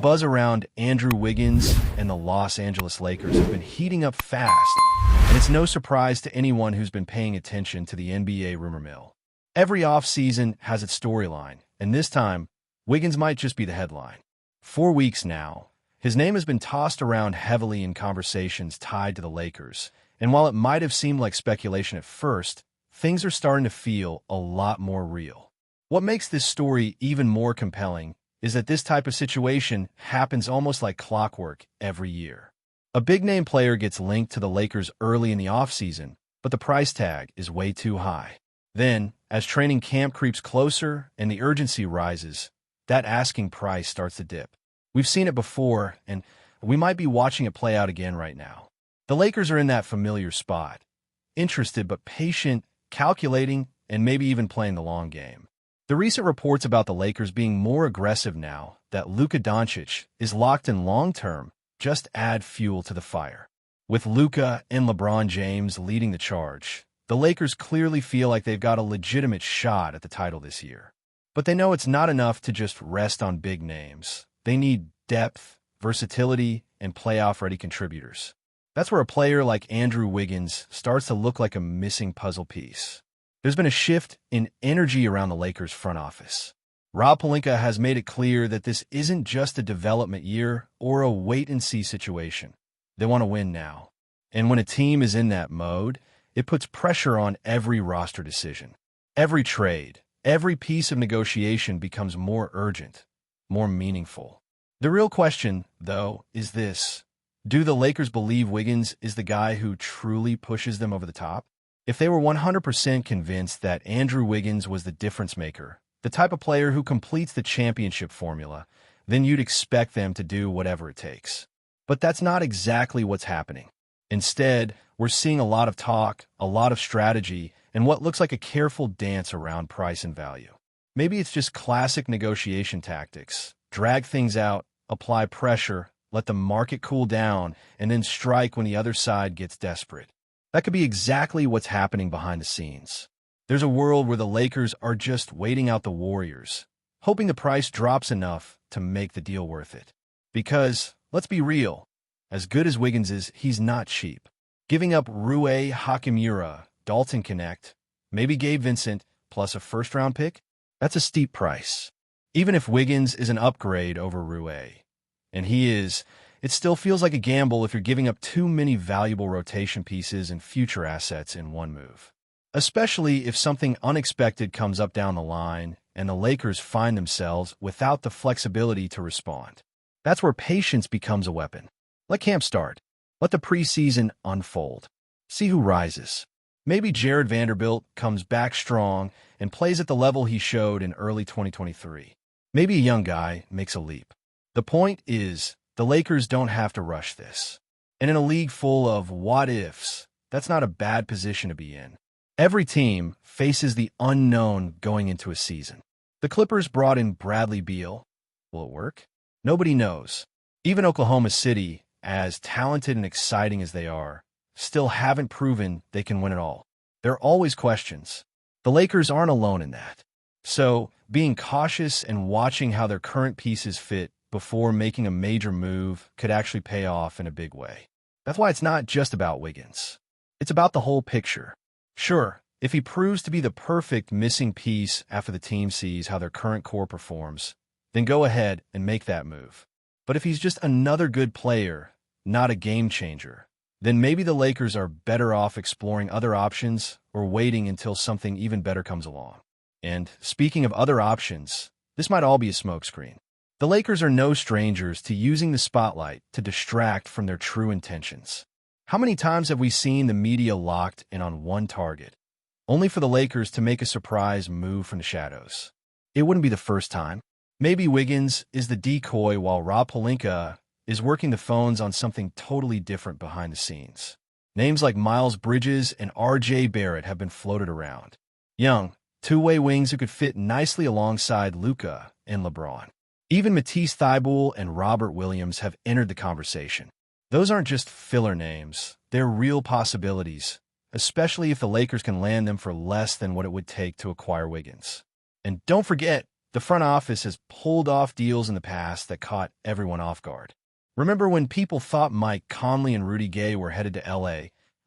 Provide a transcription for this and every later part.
buzz around Andrew Wiggins and the Los Angeles Lakers have been heating up fast, and it's no surprise to anyone who's been paying attention to the NBA rumor mill. Every offseason has its storyline, and this time, Wiggins might just be the headline. 4 weeks now, his name has been tossed around heavily in conversations tied to the Lakers, and while it might have seemed like speculation at first, things are starting to feel a lot more real. What makes this story even more compelling is that this type of situation happens almost like clockwork every year. A big-name player gets linked to the Lakers early in the offseason, but the price tag is way too high. Then, as training camp creeps closer and the urgency rises, that asking price starts to dip. We've seen it before, and we might be watching it play out again right now. The Lakers are in that familiar spot, interested but patient, calculating, and maybe even playing the long game. The recent reports about the Lakers being more aggressive now that Luka Doncic is locked in long-term just add fuel to the fire. With Luka and LeBron James leading the charge, the Lakers clearly feel like they've got a legitimate shot at the title this year. But they know it's not enough to just rest on big names. They need depth, versatility, and playoff-ready contributors. That's where a player like Andrew Wiggins starts to look like a missing puzzle piece. There's been a shift in energy around the Lakers front office. Rob Pelinka has made it clear that this isn't just a development year or a wait-and-see situation. They want to win now. And when a team is in that mode, it puts pressure on every roster decision. Every trade, every piece of negotiation becomes more urgent, more meaningful. The real question, though, is this. Do the Lakers believe Wiggins is the guy who truly pushes them over the top? If they were 100% convinced that Andrew Wiggins was the difference maker, the type of player who completes the championship formula, then you'd expect them to do whatever it takes. But that's not exactly what's happening. Instead, we're seeing a lot of talk, a lot of strategy, and what looks like a careful dance around price and value. Maybe it's just classic negotiation tactics. Drag things out, apply pressure, let the market cool down, and then strike when the other side gets desperate. That could be exactly what's happening behind the scenes. There's a world where the Lakers are just waiting out the Warriors, hoping the price drops enough to make the deal worth it. Because, let's be real, as good as Wiggins is, he's not cheap. Giving up Rui Hachimura, Dalton Connect, maybe Gabe Vincent, plus a first-round pick, that's a steep price. Even if Wiggins is an upgrade over Rui, and he is, it still feels like a gamble if you're giving up too many valuable rotation pieces and future assets in one move. Especially if something unexpected comes up down the line and the Lakers find themselves without the flexibility to respond. That's where patience becomes a weapon. Let camp start. Let the preseason unfold. See who rises. Maybe Jared Vanderbilt comes back strong and plays at the level he showed in early 2023. Maybe a young guy makes a leap. The point is, the Lakers don't have to rush this. And in a league full of what-ifs, that's not a bad position to be in. Every team faces the unknown going into a season. The Clippers brought in Bradley Beal. Will it work? Nobody knows. Even Oklahoma City, as talented and exciting as they are, still haven't proven they can win it all. There are always questions. The Lakers aren't alone in that. So, being cautious and watching how their current pieces fit before making a major move could actually pay off in a big way. That's why it's not just about Wiggins. It's about the whole picture. Sure, if he proves to be the perfect missing piece after the team sees how their current core performs, then go ahead and make that move. But if he's just another good player, not a game changer, then maybe the Lakers are better off exploring other options or waiting until something even better comes along. And speaking of other options, this might all be a smokescreen. The Lakers are no strangers to using the spotlight to distract from their true intentions. How many times have we seen the media locked in on one target, only for the Lakers to make a surprise move from the shadows? It wouldn't be the first time. Maybe Wiggins is the decoy while Rob Pelinka is working the phones on something totally different behind the scenes. Names like Miles Bridges and R.J. Barrett have been floated around. Young, two-way wings who could fit nicely alongside Luka and LeBron. Even Matisse Thybulle and Robert Williams have entered the conversation. Those aren't just filler names. They're real possibilities, especially if the Lakers can land them for less than what it would take to acquire Wiggins. And don't forget, The front office has pulled off deals in the past that caught everyone off guard. Remember when people thought Mike Conley and Rudy Gay were headed to LA,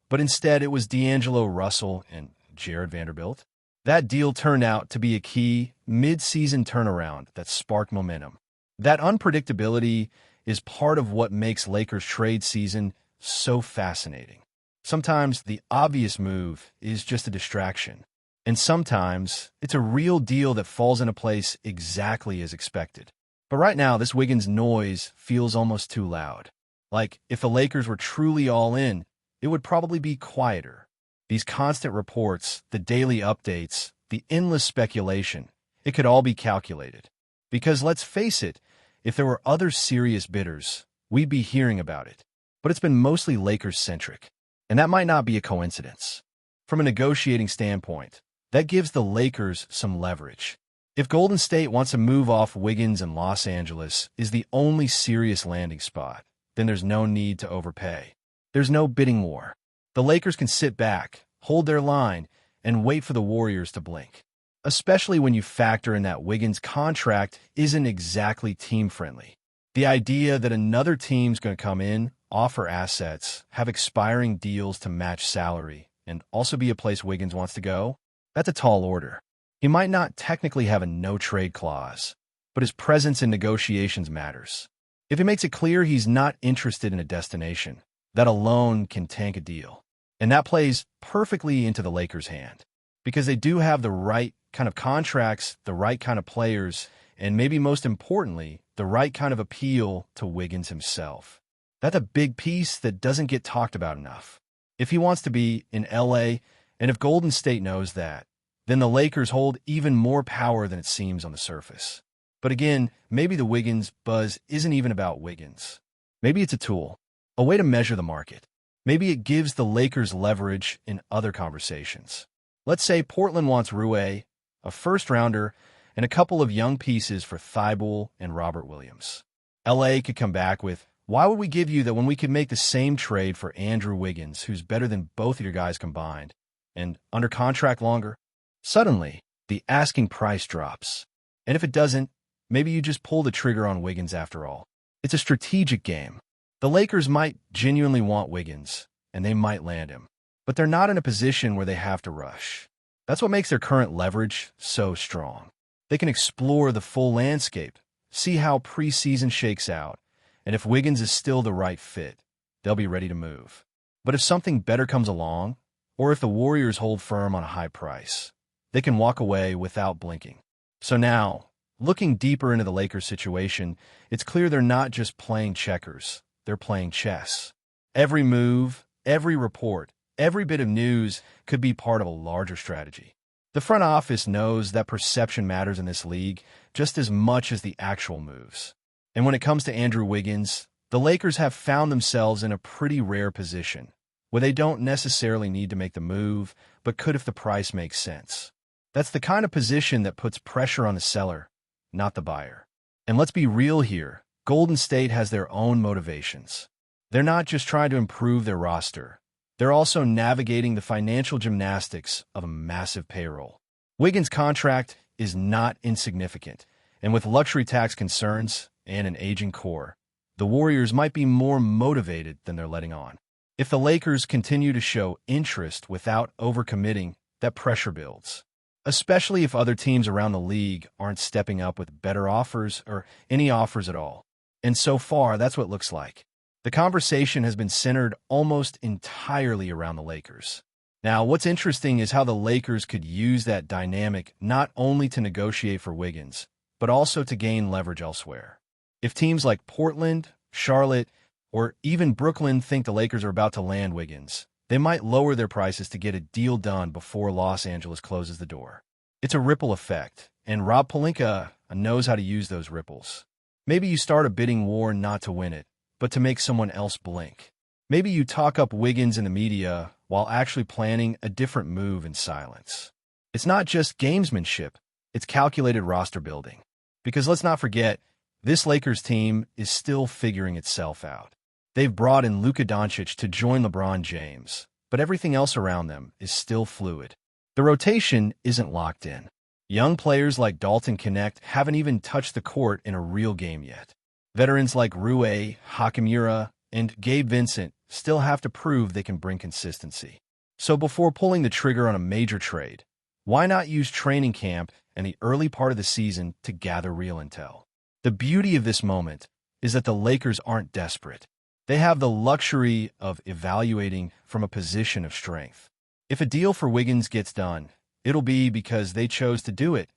but instead it was D'Angelo Russell and Jared Vanderbilt? That deal turned out to be a key mid-season turnaround that sparked momentum. That unpredictability is part of what makes Lakers trade season so fascinating. Sometimes the obvious move is just a distraction, and sometimes it's a real deal that falls into place exactly as expected. But right now, this Wiggins noise feels almost too loud. Like, if the Lakers were truly all in, it would probably be quieter. These constant reports, the daily updates, the endless speculation, it could all be calculated. Because let's face it, if there were other serious bidders, we'd be hearing about it. But it's been mostly Lakers-centric, and that might not be a coincidence. From a negotiating standpoint, that gives the Lakers some leverage. If Golden State wants to move off Wiggins and Los Angeles is the only serious landing spot, then there's no need to overpay. There's no bidding war. The Lakers can sit back, hold their line, and wait for the Warriors to blink. Especially when you factor in that Wiggins' contract isn't exactly team-friendly. The idea that another team's going to come in, offer assets, have expiring deals to match salary, and also be a place Wiggins wants to go, that's a tall order. He might not technically have a no-trade clause, but his presence in negotiations matters. If he makes it clear he's not interested in a destination, that alone can tank a deal. And that plays perfectly into the Lakers' hand, because they do have the right kind of contracts, the right kind of players, and maybe most importantly, the right kind of appeal to Wiggins himself. That's a big piece that doesn't get talked about enough. If he wants to be in LA, and if Golden State knows that, then the Lakers hold even more power than it seems on the surface. But again, maybe the Wiggins buzz isn't even about Wiggins. Maybe it's a tool, a way to measure the market. Maybe it gives the Lakers leverage in other conversations. Let's say Portland wants Rui, a first-rounder, and a couple of young pieces for Thibault and Robert Williams. LA could come back with, why would we give you that when we could make the same trade for Andrew Wiggins, who's better than both of your guys combined, and under contract longer? Suddenly, the asking price drops. And if it doesn't, maybe you just pull the trigger on Wiggins after all. It's a strategic game. The Lakers might genuinely want Wiggins, and they might land him. But they're not in a position where they have to rush. That's what makes their current leverage so strong. They can explore the full landscape, see how preseason shakes out, and if Wiggins is still the right fit, they'll be ready to move. But if something better comes along, or if the Warriors hold firm on a high price, they can walk away without blinking. So now, looking deeper into the Lakers situation, it's clear they're not just playing checkers, they're playing chess. Every move, every report, every bit of news could be part of a larger strategy. The front office knows that perception matters in this league just as much as the actual moves. And when it comes to Andrew Wiggins, the Lakers have found themselves in a pretty rare position, where they don't necessarily need to make the move, but could if the price makes sense. That's the kind of position that puts pressure on the seller, not the buyer. And let's be real here, Golden State has their own motivations. They're not just trying to improve their roster. They're also navigating the financial gymnastics of a massive payroll. Wiggins' contract is not insignificant, and with luxury tax concerns and an aging core, the Warriors might be more motivated than they're letting on. If the Lakers continue to show interest without overcommitting, that pressure builds. Especially if other teams around the league aren't stepping up with better offers or any offers at all. And so far, that's what it looks like. The conversation has been centered almost entirely around the Lakers. Now, what's interesting is how the Lakers could use that dynamic not only to negotiate for Wiggins, but also to gain leverage elsewhere. If teams like Portland, Charlotte, or even Brooklyn think the Lakers are about to land Wiggins, they might lower their prices to get a deal done before Los Angeles closes the door. It's a ripple effect, and Rob Pelinka knows how to use those ripples. Maybe you start a bidding war not to win it, but to make someone else blink. Maybe you talk up Wiggins in the media while actually planning a different move in silence. It's not just gamesmanship, it's calculated roster building. Because let's not forget, this Lakers team is still figuring itself out. They've brought in Luka Doncic to join LeBron James, but everything else around them is still fluid. The rotation isn't locked in. Young players like Dalton Connect haven't even touched the court in a real game yet. Veterans like Rui Hachimura and Gabe Vincent still have to prove they can bring consistency. So before pulling the trigger on a major trade, why not use training camp and the early part of the season to gather real intel? The beauty of this moment is that the Lakers aren't desperate. They have the luxury of evaluating from a position of strength. If a deal for Wiggins gets done, it'll be because they chose to do it,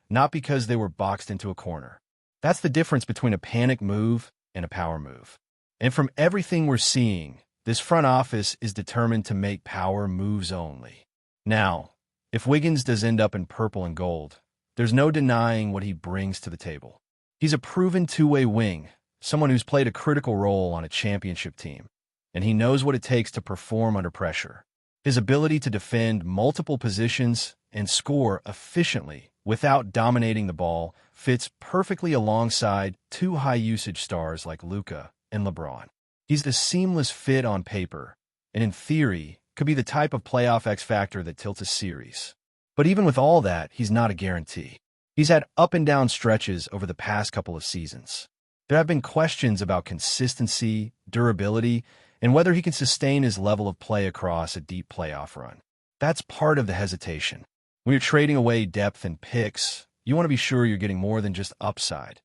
not because they were boxed into a corner. That's the difference between a panic move and a power move. And from everything we're seeing, this front office is determined to make power moves only. Now, if Wiggins does end up in purple and gold, there's no denying what he brings to the table. He's a proven two-way wing, someone who's played a critical role on a championship team, and he knows what it takes to perform under pressure. His ability to defend multiple positions and score efficiently without dominating the ball fits perfectly alongside two high-usage stars like Luka and LeBron. He's the seamless fit on paper, and in theory, could be the type of playoff X-factor that tilts a series. But even with all that, he's not a guarantee. He's had up and down stretches over the past couple of seasons. There have been questions about consistency, durability, and whether he can sustain his level of play across a deep playoff run. That's part of the hesitation. When you're trading away depth and picks, you want to be sure you're getting more than just upside.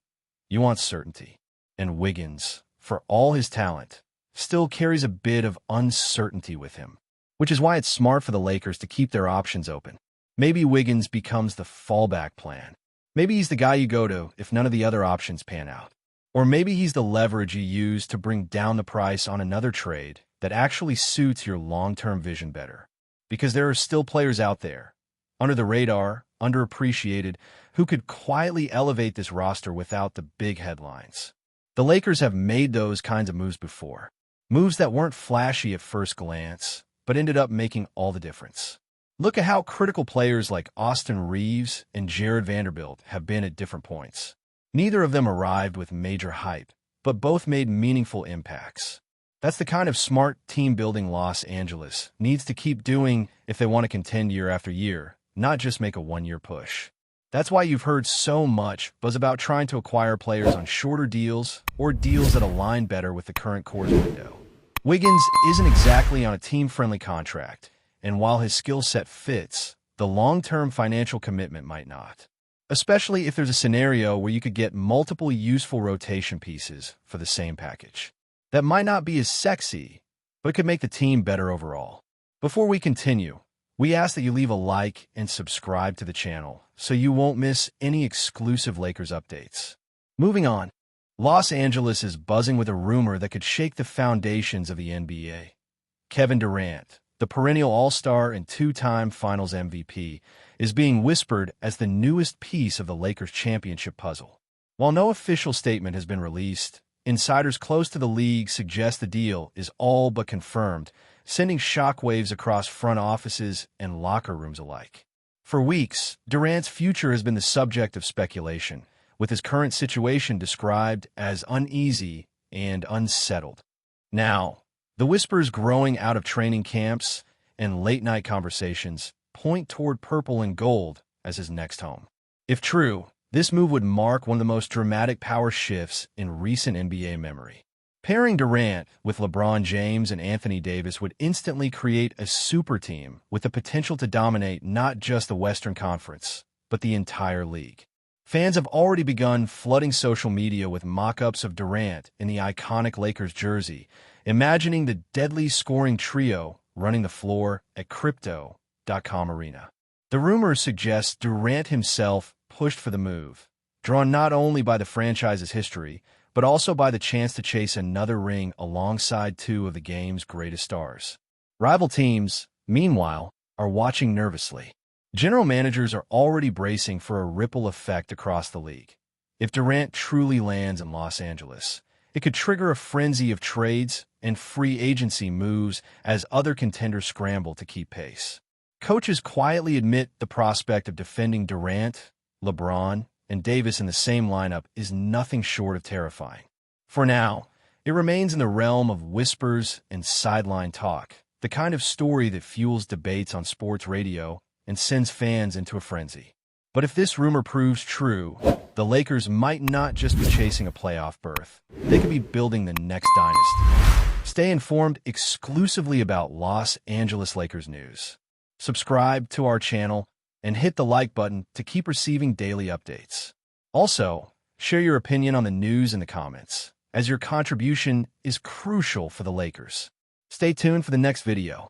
You want certainty. And Wiggins, for all his talent, still carries a bit of uncertainty with him, which is why it's smart for the Lakers to keep their options open. Maybe Wiggins becomes the fallback plan. Maybe he's the guy you go to if none of the other options pan out. Or maybe he's the leverage you use to bring down the price on another trade that actually suits your long-term vision better. Because there are still players out there, under the radar, underappreciated, who could quietly elevate this roster without the big headlines. The Lakers have made those kinds of moves before. Moves that weren't flashy at first glance, but ended up making all the difference. Look at how critical players like Austin Reeves and Jared Vanderbilt have been at different points. Neither of them arrived with major hype, but both made meaningful impacts. That's the kind of smart team-building Los Angeles needs to keep doing if they want to contend year after year, not just make a one-year push. That's why you've heard so much buzz about trying to acquire players on shorter deals or deals that align better with the current core's window. Wiggins isn't exactly on a team-friendly contract, and while his skill set fits, the long-term financial commitment might not. Especially if there's a scenario where you could get multiple useful rotation pieces for the same package. That might not be as sexy, but could make the team better overall. Before we continue, we ask that you leave a like and subscribe to the channel so you won't miss any exclusive Lakers updates. Moving on, Los Angeles is buzzing with a rumor that could shake the foundations of the NBA. Kevin Durant, the perennial all-star and two-time Finals MVP, is being whispered as the newest piece of the Lakers championship puzzle. While no official statement has been released, insiders close to the league suggest the deal is all but confirmed, sending shockwaves across front offices and locker rooms alike. For weeks, Durant's future has been the subject of speculation, with his current situation described as uneasy and unsettled. Now, the whispers growing out of training camps and late-night conversations point toward purple and gold as his next home. If true, this move would mark one of the most dramatic power shifts in recent NBA memory. Pairing Durant with LeBron James and Anthony Davis would instantly create a super team with the potential to dominate not just the Western Conference, but the entire league. Fans have already begun flooding social media with mock-ups of Durant in the iconic Lakers jersey, imagining the deadly scoring trio running the floor at Crypto.com Arena. The rumors suggest Durant himself pushed for the move, drawn not only by the franchise's history, but also by the chance to chase another ring alongside two of the game's greatest stars. Rival teams, meanwhile, are watching nervously. General managers are already bracing for a ripple effect across the league. If Durant truly lands in Los Angeles, it could trigger a frenzy of trades and free agency moves as other contenders scramble to keep pace. Coaches quietly admit the prospect of defending Durant, LeBron, and Davis in the same lineup is nothing short of terrifying. For now, it remains in the realm of whispers and sideline talk, the kind of story that fuels debates on sports radio and sends fans into a frenzy. But if this rumor proves true, the Lakers might not just be chasing a playoff berth. They could be building the next dynasty. Stay informed exclusively about Los Angeles Lakers news. Subscribe to our channel and hit the like button to keep receiving daily updates. Also, share your opinion on the news in the comments, as your contribution is crucial for the Lakers. Stay tuned for the next video.